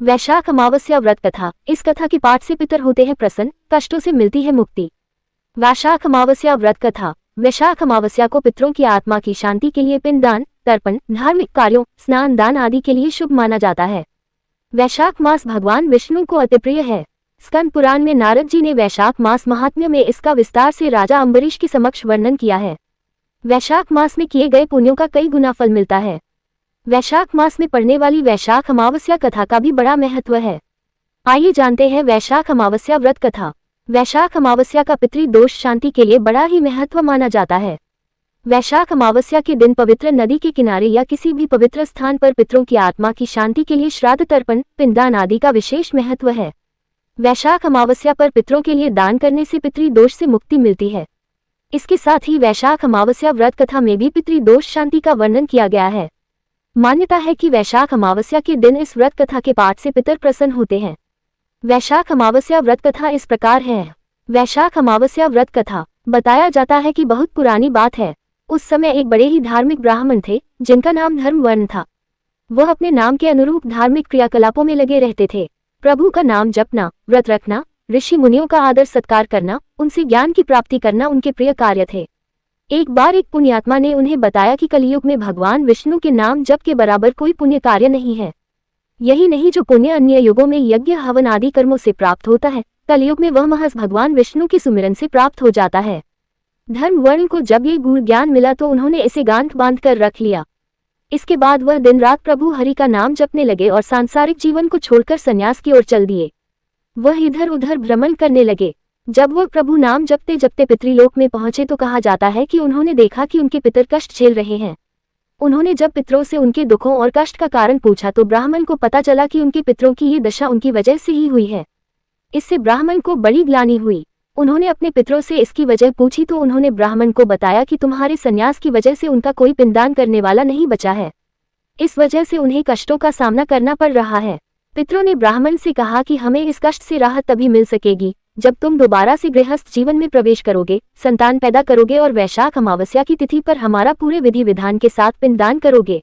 वैशाख अमावस्या व्रत कथा। इस कथा के पाठ से पितर होते हैं प्रसन्न, कष्टों से मिलती है मुक्ति। वैशाख अमावस्या व्रत कथा। वैशाख अमावस्या को पितरों की आत्मा की शांति के लिए पिंडदान, तर्पण, धार्मिक कार्यों, स्नान दान आदि के लिए शुभ माना जाता है। वैशाख मास भगवान विष्णु को अति प्रिय है। स्कंद पुराण में नारद जी ने वैशाख मास महात्म्य में इसका विस्तार से राजा अम्बरीश के समक्ष वर्णन किया है। वैशाख मास में किए गए पुण्यों का कई गुना फल मिलता है। वैशाख मास में पड़ने वाली वैशाख अमावस्या कथा का भी बड़ा महत्व है। आइए जानते हैं वैशाख अमावस्या व्रत कथा। वैशाख अमावस्या का पितृ दोष शांति के लिए बड़ा ही महत्व माना जाता है। वैशाख अमावस्या के दिन पवित्र नदी के किनारे या किसी भी पवित्र स्थान पर पितरों की आत्मा की शांति के लिए श्राद्ध, तर्पण, पिंडदान आदि का विशेष महत्व है। वैशाख अमावस्या पर पितरों के लिए दान करने से पितृ दोष से मुक्ति मिलती है। इसके साथ ही वैशाख अमावस्या व्रत कथा में भी पितृ दोष शांति का वर्णन किया गया है। मान्यता है कि वैशाख अमावस्या के दिन इस व्रत कथा के पाठ से पितर प्रसन्न होते हैं। वैशाख अमावस्या व्रत कथा इस प्रकार है। वैशाख अमावस्या व्रत कथा। बताया जाता है कि बहुत पुरानी बात है। उस समय एक बड़े ही धार्मिक ब्राह्मण थे जिनका नाम धर्मवर्ण था। वह अपने नाम के अनुरूप धार्मिक क्रियाकलापों में लगे रहते थे। प्रभु का नाम जपना, व्रत रखना, ऋषि मुनियों का आदर सत्कार करना, उनसे ज्ञान की प्राप्ति करना उनके प्रिय कार्य थे। एक बार एक पुण्यात्मा ने उन्हें बताया कि कलियुग में भगवान विष्णु के नाम जप के बराबर कोई पुण्य कार्य नहीं है। यही नहीं, जो पुण्य अन्य युगों में यज्ञ, हवन आदि कर्मों से प्राप्त होता है, कलियुग में वह महज भगवान विष्णु के सुमिरन से प्राप्त हो जाता है। धर्मवर्ण को जब ये गुण ज्ञान मिला तो उन्होंने इसे गांठ बांध कर रख लिया। इसके बाद वह दिन रात प्रभु हरि का नाम जपने लगे और सांसारिक जीवन को छोड़कर संन्यास की ओर चल दिए। वह इधर उधर भ्रमण करने लगे। जब वह प्रभु नाम जपते जपते पितृलोक में पहुंचे तो कहा जाता है कि उन्होंने देखा कि उनके पितर कष्ट झेल रहे हैं। उन्होंने जब पितरों से उनके दुखों और कष्ट का कारण पूछा तो ब्राह्मण को पता चला कि उनके पितरों की ये दशा उनकी वजह से ही हुई है। इससे ब्राह्मण को बड़ी ग्लानि हुई। उन्होंने अपने पितरों से इसकी वजह पूछी तो उन्होंने ब्राह्मण को बताया कि तुम्हारे संन्यास की वजह से उनका कोई पिंडदान करने वाला नहीं बचा है। इस वजह से उन्हें कष्टों का सामना करना पड़ रहा है। पितरों ने ब्राह्मण से कहा कि हमें इस कष्ट से राहत तभी मिल सकेगी जब तुम दोबारा से गृहस्थ जीवन में प्रवेश करोगे, संतान पैदा करोगे और वैशाख अमावस्या की तिथि पर हमारा पूरे विधि विधान के साथ पिंडदान करोगे।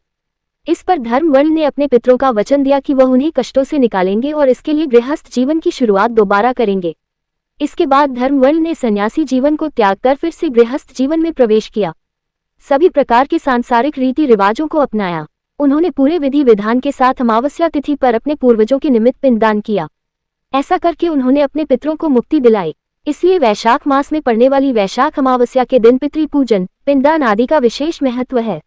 इस पर धर्मवर्ण ने अपने पितरों का वचन दिया कि वह उन्हें कष्टों से निकालेंगे और इसके लिए गृहस्थ जीवन की शुरुआत दोबारा करेंगे। इसके बाद धर्मवर्ण ने सन्यासी जीवन को त्याग कर फिर से गृहस्थ जीवन में प्रवेश किया। सभी प्रकार के सांसारिक रीति रिवाजों को अपनाया। उन्होंने पूरे विधि विधान के साथ अमावस्या तिथि पर अपने पूर्वजों के निमित्त पिंडदान किया। ऐसा करके उन्होंने अपने पितरों को मुक्ति दिलाई। इसलिए वैशाख मास में पड़ने वाली वैशाख अमावस्या के दिन पितृ पूजन, पिंडदान आदि का विशेष महत्व है।